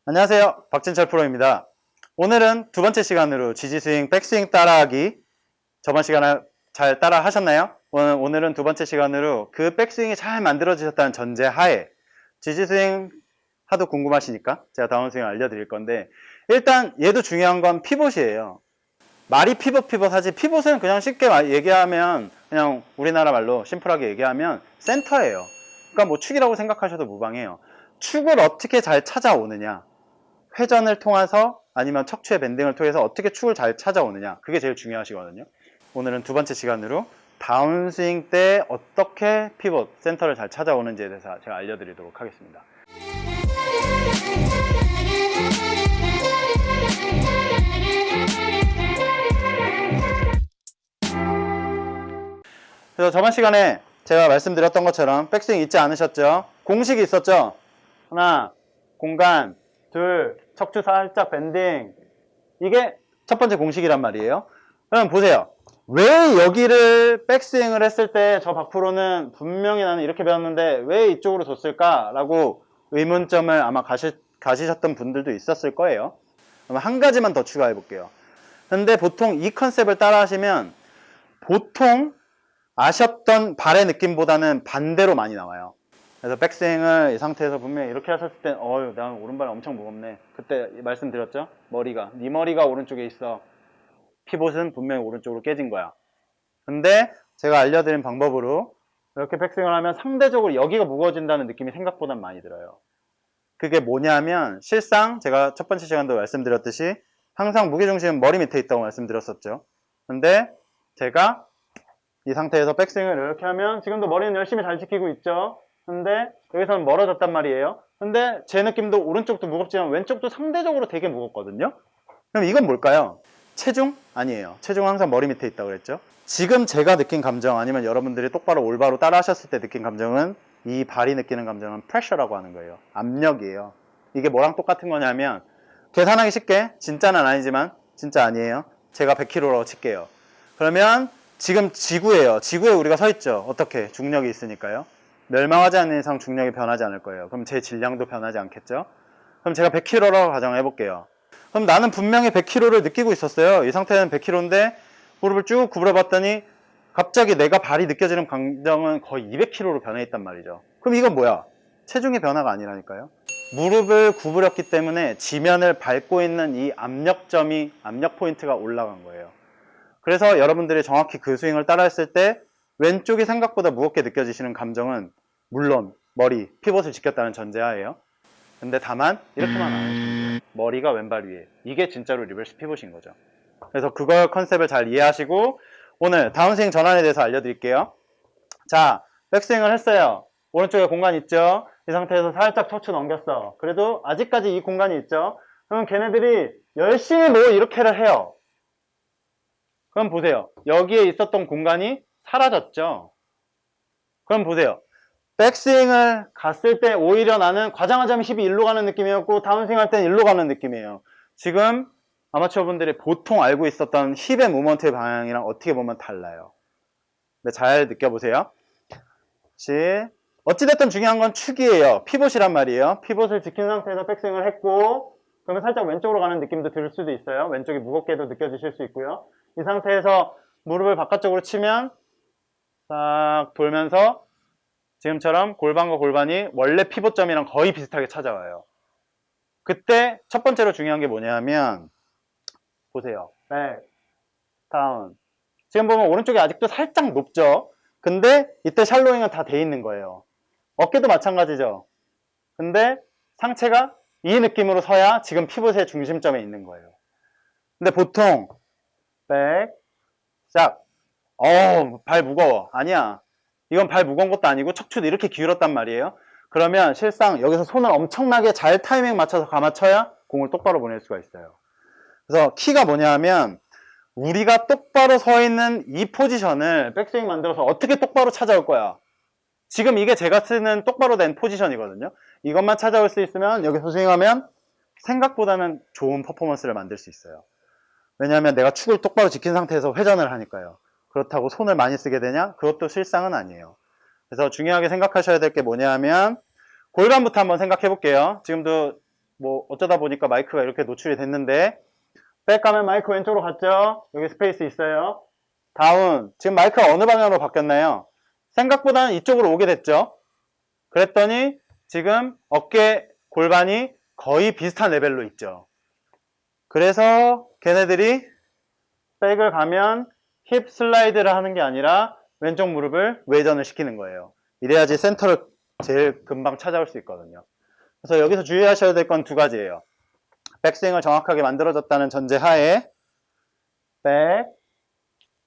안녕하세요. 박진철 프로입니다. 오늘은 두 번째 시간으로 지지스윙, 백스윙 따라하기. 저번 시간에 잘 따라 하셨나요? 오늘은 두 번째 시간으로 그 백스윙이 잘 만들어지셨다는 전제 하에 지지스윙 하도 궁금하시니까 제가 다운스윙 알려드릴 건데, 일단 얘도 중요한 건 피봇이에요. 말이 피봇 하지, 피봇은 그냥 쉽게 얘기하면, 그냥 우리나라 말로 심플하게 얘기하면 센터예요. 그러니까 뭐 축이라고 생각하셔도 무방해요. 축을 어떻게 잘 찾아오느냐, 회전을 통해서 아니면 척추의 밴딩을 통해서 어떻게 축을 잘 찾아오느냐, 그게 제일 중요하시거든요. 오늘은 두 번째 시간으로 다운스윙 때 어떻게 피봇, 센터를 잘 찾아오는지에 대해서 제가 알려드리도록 하겠습니다. 그래서 저번 시간에 제가 말씀드렸던 것처럼 백스윙 잊지 않으셨죠? 공식이 있었죠? 하나, 공간, 둘, 척추 살짝 밴딩. 이게 첫 번째 공식이란 말이에요. 그럼 보세요. 왜 여기를 백스윙을 했을 때 저 박프로는 분명히 나는 이렇게 배웠는데 왜 이쪽으로 뒀을까? 라고 의문점을 아마 가지셨던 분들도 있었을 거예요. 그럼 한 가지만 더 추가해 볼게요. 근데 보통 이 컨셉을 따라 하시면 보통 아셨던 발의 느낌보다는 반대로 많이 나와요. 그래서 백스윙을 이 상태에서 분명히 이렇게 하셨을 땐 나 오른발 엄청 무겁네. 그때 말씀드렸죠? 네 머리가 오른쪽에 있어. 피봇은 분명히 오른쪽으로 깨진 거야. 근데 제가 알려드린 방법으로 이렇게 백스윙을 하면 상대적으로 여기가 무거워진다는 느낌이 생각보다 많이 들어요. 그게 뭐냐면, 실상 제가 첫 번째 시간도 말씀드렸듯이 항상 무게중심은 머리 밑에 있다고 말씀드렸었죠. 근데 제가 이 상태에서 백스윙을 이렇게 하면 지금도 머리는 열심히 잘 지키고 있죠. 근데 여기서는 멀어졌단 말이에요. 근데 제 느낌도 오른쪽도 무겁지만 왼쪽도 상대적으로 되게 무겁거든요. 그럼 이건 뭘까요? 체중? 아니에요. 체중은 항상 머리 밑에 있다고 그랬죠. 지금 제가 느낀 감정, 아니면 여러분들이 똑바로 올바로 따라 하셨을 때 느낀 감정은, 이 발이 느끼는 감정은 프레셔라고 하는 거예요. 압력이에요. 이게 뭐랑 똑같은 거냐면, 계산하기 쉽게, 진짜는 아니지만 진짜 아니에요. 제가 100kg라고 칠게요. 그러면 지금 지구예요. 지구에 우리가 서 있죠. 어떻게? 중력이 있으니까요. 멸망하지 않는 이상 중력이 변하지 않을 거예요. 그럼 제 질량도 변하지 않겠죠? 그럼 제가 100kg라고 가정해 볼게요. 그럼 나는 분명히 100kg를 느끼고 있었어요. 이 상태는 100kg인데 무릎을 쭉 구부려 봤더니 갑자기 내가 발이 느껴지는 감정은 거의 200kg로 변해 있단 말이죠. 그럼 이건 뭐야? 체중의 변화가 아니라니까요. 무릎을 구부렸기 때문에 지면을 밟고 있는 이 압력점이, 압력 포인트가 올라간 거예요. 그래서 여러분들이 정확히 그 스윙을 따라 했을 때 왼쪽이 생각보다 무겁게 느껴지시는 감정은, 물론 머리, 피봇을 지켰다는 전제하에요. 근데 다만 이렇게만 안 하시면 돼요. 머리가 왼발 위에. 이게 진짜로 리버스 피봇인 거죠. 그래서 그거 컨셉을 잘 이해하시고, 오늘 다운스윙 전환에 대해서 알려드릴게요. 자, 백스윙을 했어요. 오른쪽에 공간 있죠? 이 상태에서 살짝 척추 넘겼어. 그래도 아직까지 이 공간이 있죠? 그럼 걔네들이 열심히 뭐 이렇게를 해요. 그럼 보세요. 여기에 있었던 공간이 사라졌죠? 그럼 보세요. 백스윙을 갔을 때 오히려 나는 과장하자면 힙이 일로 가는 느낌이었고, 다운스윙 할 때는 일로 가는 느낌이에요. 지금 아마추어 분들이 보통 알고 있었던 힙의 무브먼트의 방향이랑 어떻게 보면 달라요. 근데 잘 느껴보세요. 어찌됐든 중요한 건 축이에요. 피봇이란 말이에요. 피봇을 지킨 상태에서 백스윙을 했고, 그러면 살짝 왼쪽으로 가는 느낌도 들 수도 있어요. 왼쪽이 무겁게도 느껴지실 수 있고요. 이 상태에서 무릎을 바깥쪽으로 치면 딱 돌면서 지금처럼 골반과 골반이 원래 피봇점이랑 거의 비슷하게 찾아와요. 그때 첫 번째로 중요한 게 뭐냐면, 보세요. 백, 다운. 지금 보면 오른쪽이 아직도 살짝 높죠? 근데 이때 샬로잉은 다 돼 있는 거예요. 어깨도 마찬가지죠? 근데 상체가 이 느낌으로 서야 지금 피봇의 중심점에 있는 거예요. 근데 보통 백, 짝, 발 무거워. 아니야. 이건 발 무거운 것도 아니고 척추도 이렇게 기울었단 말이에요. 그러면 실상 여기서 손을 엄청나게 잘 타이밍 맞춰서 감아쳐야 공을 똑바로 보낼 수가 있어요. 그래서 키가 뭐냐 하면, 우리가 똑바로 서 있는 이 포지션을 백스윙 만들어서 어떻게 똑바로 찾아올 거야. 지금 이게 제가 쓰는 똑바로 된 포지션이거든요. 이것만 찾아올 수 있으면 여기서 스윙하면 생각보다는 좋은 퍼포먼스를 만들 수 있어요. 왜냐하면 내가 축을 똑바로 지킨 상태에서 회전을 하니까요. 그렇다고 손을 많이 쓰게 되냐? 그것도 실상은 아니에요. 그래서 중요하게 생각하셔야 될 게 뭐냐 하면, 골반부터 한번 생각해 볼게요. 지금도 뭐 어쩌다 보니까 마이크가 이렇게 노출이 됐는데, 백 가면 마이크 왼쪽으로 갔죠? 여기 스페이스 있어요. 다운. 지금 마이크가 어느 방향으로 바뀌었나요? 생각보다는 이쪽으로 오게 됐죠? 그랬더니 지금 어깨 골반이 거의 비슷한 레벨로 있죠. 그래서 걔네들이 백을 가면 힙 슬라이드를 하는 게 아니라 왼쪽 무릎을 외전을 시키는 거예요. 이래야지 센터를 제일 금방 찾아올 수 있거든요. 그래서 여기서 주의하셔야 될 건 두 가지예요. 백스윙을 정확하게 만들어졌다는 전제 하에 백,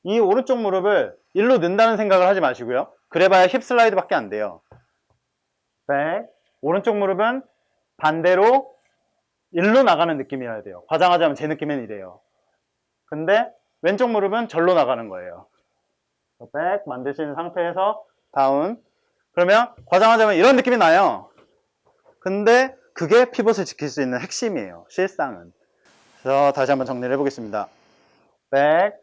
이 오른쪽 무릎을 일로 넣는다는 생각을 하지 마시고요. 그래봐야 힙 슬라이드밖에 안 돼요. 백, 오른쪽 무릎은 반대로 일로 나가는 느낌이어야 돼요. 과장하자면 제 느낌엔 이래요. 근데 왼쪽 무릎은 절로 나가는 거예요. 백 만드신 상태에서 다운. 그러면 과장하자면 이런 느낌이 나요. 근데 그게 피벗을 지킬 수 있는 핵심이에요. 실상은. 그래서 다시 한번 정리를 해보겠습니다. 백,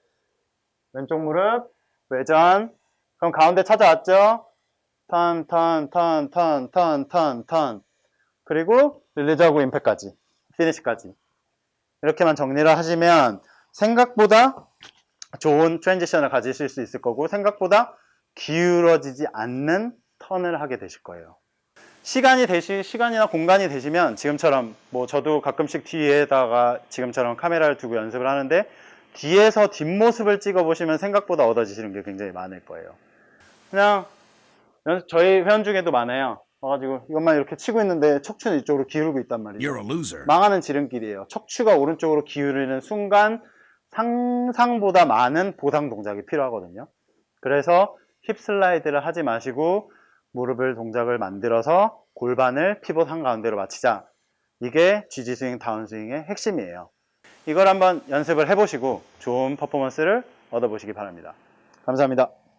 왼쪽 무릎, 외전. 그럼 가운데 찾아왔죠? 턴, 턴, 턴, 턴, 턴, 턴, 턴. 그리고 릴리즈하고 임팩까지. 피니시까지. 이렇게만 정리를 하시면 생각보다 좋은 트랜지션을 가지실 수 있을 거고, 생각보다 기울어지지 않는 턴을 하게 되실 거예요. 시간이나 공간이 되시면 지금처럼, 뭐 저도 가끔씩 뒤에다가 지금처럼 카메라를 두고 연습을 하는데, 뒤에서 뒷모습을 찍어 보시면 생각보다 얻어지시는 게 굉장히 많을 거예요. 그냥 저희 회원 중에도 많아요. 와가지고 이것만 이렇게 치고 있는데 척추는 이쪽으로 기울고 있단 말이에요. 망하는 지름길이에요. 척추가 오른쪽으로 기울이는 순간 상상보다 많은 보상 동작이 필요하거든요. 그래서 힙 슬라이드를 하지 마시고 무릎을 동작을 만들어서 골반을 피봇 한가운데로 맞추자. 이게 GG 스윙, 다운 스윙의 핵심이에요. 이걸 한번 연습을 해보시고 좋은 퍼포먼스를 얻어보시기 바랍니다. 감사합니다.